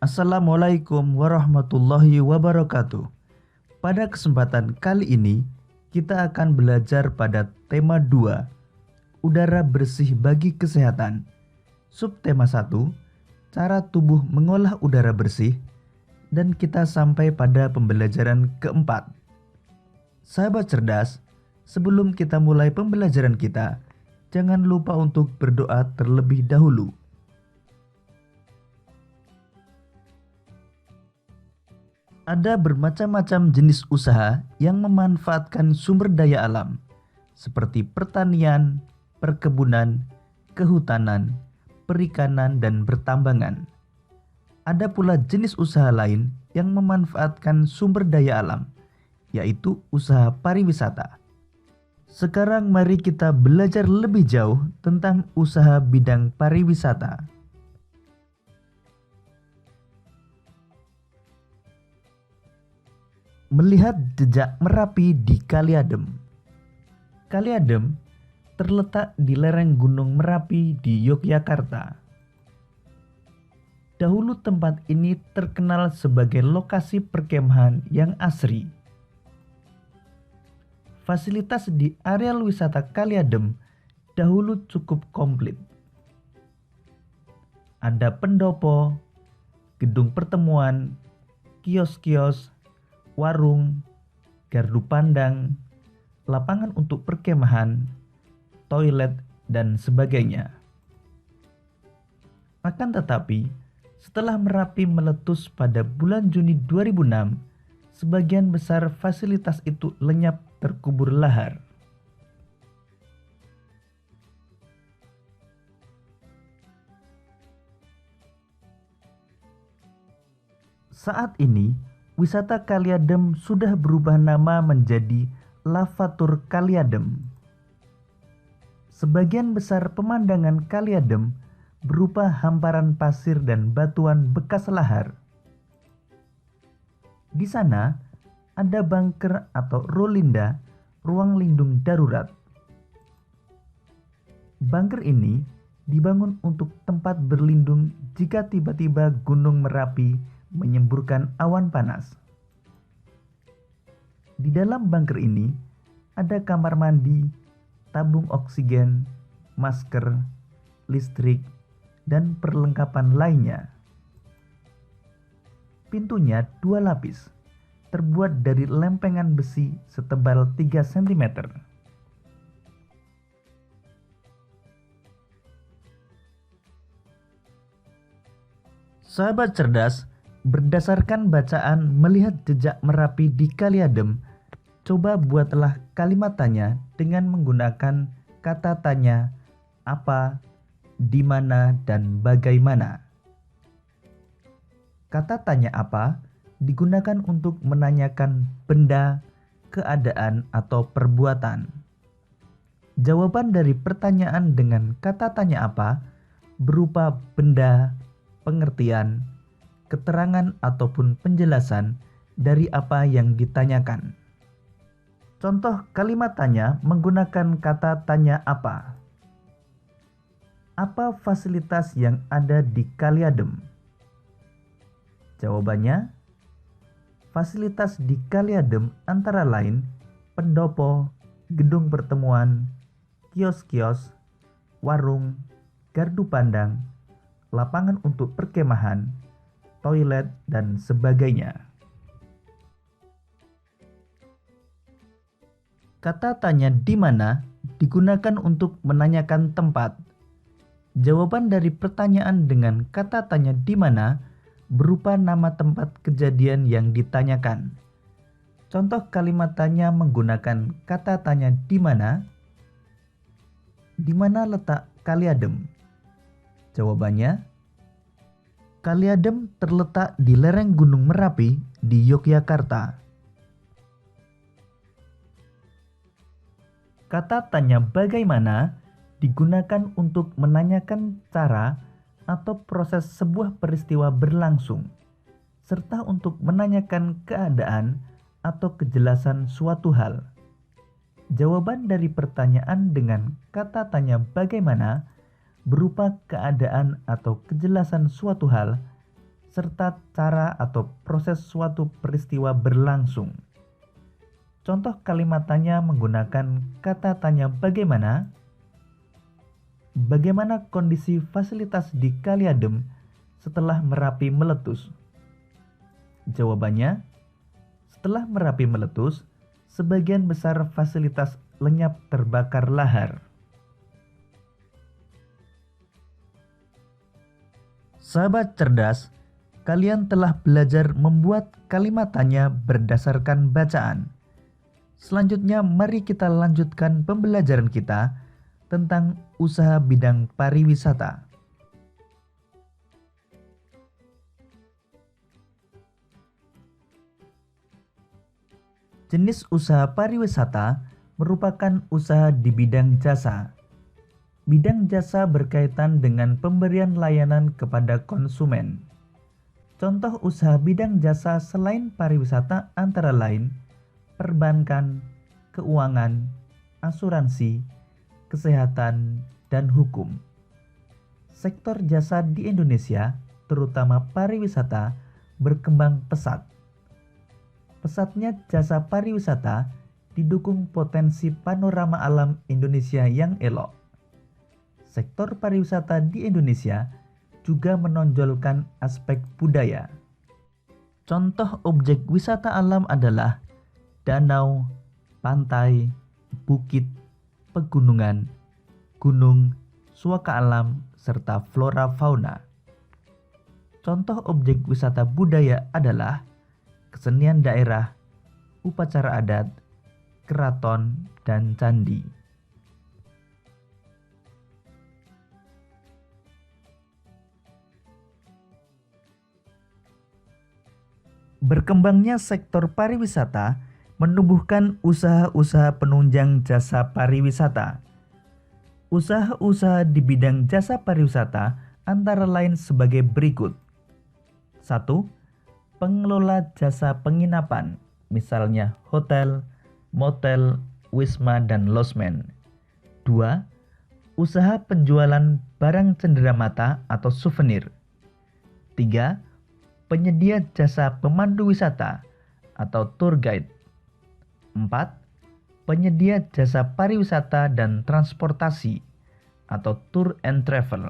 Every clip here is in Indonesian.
Assalamualaikum warahmatullahi wabarakatuh. Pada kesempatan kali ini, kita akan belajar pada tema 2, udara bersih bagi kesehatan. Subtema 1, cara tubuh mengolah udara bersih, dan kita sampai pada pembelajaran keempat. Sahabat cerdas, sebelum kita mulai pembelajaran kita, jangan lupa untuk berdoa terlebih dahulu. Ada bermacam-macam jenis usaha yang memanfaatkan sumber daya alam, seperti pertanian, perkebunan, kehutanan, perikanan, dan bertambangan. Ada pula jenis usaha lain yang memanfaatkan sumber daya alam, yaitu usaha pariwisata. Sekarang mari kita belajar lebih jauh tentang usaha bidang pariwisata. Melihat jejak Merapi di Kali Adem. Kali Adem terletak di lereng Gunung Merapi di Yogyakarta. Dahulu tempat ini terkenal sebagai lokasi perkemahan yang asri. Fasilitas di areal wisata Kali Adem dahulu cukup komplit. Ada pendopo, gedung pertemuan, kios-kios, warung, gardu pandang, lapangan untuk perkemahan, toilet, dan sebagainya. Akan tetapi, setelah Merapi meletus pada bulan Juni 2006, sebagian besar fasilitas itu lenyap terkubur lahar. Saat ini, wisata Kali Adem sudah berubah nama menjadi Lavatur Kali Adem. Sebagian besar pemandangan Kali Adem berupa hamparan pasir dan batuan bekas lahar. Di sana ada bunker atau rolinda, ruang lindung darurat. Bunker ini dibangun untuk tempat berlindung jika tiba-tiba Gunung Merapi menyemburkan awan panas. Di dalam bunker ini ada kamar mandi, tabung oksigen, masker, listrik, dan perlengkapan lainnya. Pintunya 2 lapis, terbuat dari lempengan besi setebal 3 cm. Sahabat cerdas, berdasarkan bacaan melihat jejak Merapi di Kali Adem, coba buatlah kalimat tanya dengan menggunakan kata tanya apa, di mana, dan bagaimana. Kata tanya apa digunakan untuk menanyakan benda, keadaan, atau perbuatan. Jawaban dari pertanyaan dengan kata tanya apa berupa benda, pengertian, keterangan ataupun penjelasan dari apa yang ditanyakan. Contoh kalimat tanya menggunakan kata tanya apa. Apa fasilitas yang ada di Kali Adem? Jawabannya, fasilitas di Kali Adem antara lain pendopo, gedung pertemuan, kios-kios, warung, gardu pandang, lapangan untuk perkemahan, toilet, dan sebagainya. Kata tanya di mana digunakan untuk menanyakan tempat. Jawaban dari pertanyaan dengan kata tanya di mana berupa nama tempat kejadian yang ditanyakan. Contoh kalimat tanya menggunakan kata tanya di mana. Di mana letak Kali Adem? Jawabannya, Kali Adem terletak di lereng Gunung Merapi di Yogyakarta. Kata tanya bagaimana digunakan untuk menanyakan cara atau proses sebuah peristiwa berlangsung, serta untuk menanyakan keadaan atau kejelasan suatu hal. Jawaban dari pertanyaan dengan kata tanya bagaimana berupa keadaan atau kejelasan suatu hal, serta cara atau proses suatu peristiwa berlangsung. Contoh kalimat tanya menggunakan kata tanya bagaimana. Bagaimana kondisi fasilitas di Kali Adem setelah Merapi meletus? Jawabannya, setelah Merapi meletus, sebagian besar fasilitas lenyap terbakar lahar. Sahabat cerdas, kalian telah belajar membuat kalimat tanya berdasarkan bacaan. Selanjutnya, mari kita lanjutkan pembelajaran kita tentang usaha bidang pariwisata. Jenis usaha pariwisata merupakan usaha di bidang jasa. Bidang jasa berkaitan dengan pemberian layanan kepada konsumen. Contoh usaha bidang jasa selain pariwisata antara lain perbankan, keuangan, asuransi, kesehatan, dan hukum. Sektor jasa di Indonesia, terutama pariwisata, berkembang pesat. Pesatnya jasa pariwisata didukung potensi panorama alam Indonesia yang elok. Sektor pariwisata di Indonesia juga menonjolkan aspek budaya. Contoh objek wisata alam adalah danau, pantai, bukit, pegunungan, gunung, suaka alam, serta flora fauna. Contoh objek wisata budaya adalah kesenian daerah, upacara adat, keraton, dan candi. Berkembangnya sektor pariwisata menumbuhkan usaha-usaha penunjang jasa pariwisata. Usaha-usaha di bidang jasa pariwisata antara lain sebagai berikut. 1. Pengelola jasa penginapan, misalnya hotel, motel, wisma, dan losmen. 2. Usaha penjualan barang cenderamata atau souvenir. 3. Penyedia jasa pemandu wisata atau tour guide. 4. Penyedia jasa pariwisata dan transportasi atau tour and travel.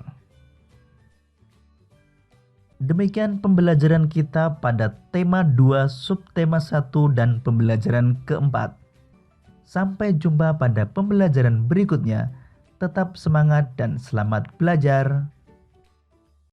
Demikian pembelajaran kita pada tema 2, subtema 1, dan pembelajaran keempat. Sampai jumpa pada pembelajaran berikutnya. Tetap semangat dan selamat belajar.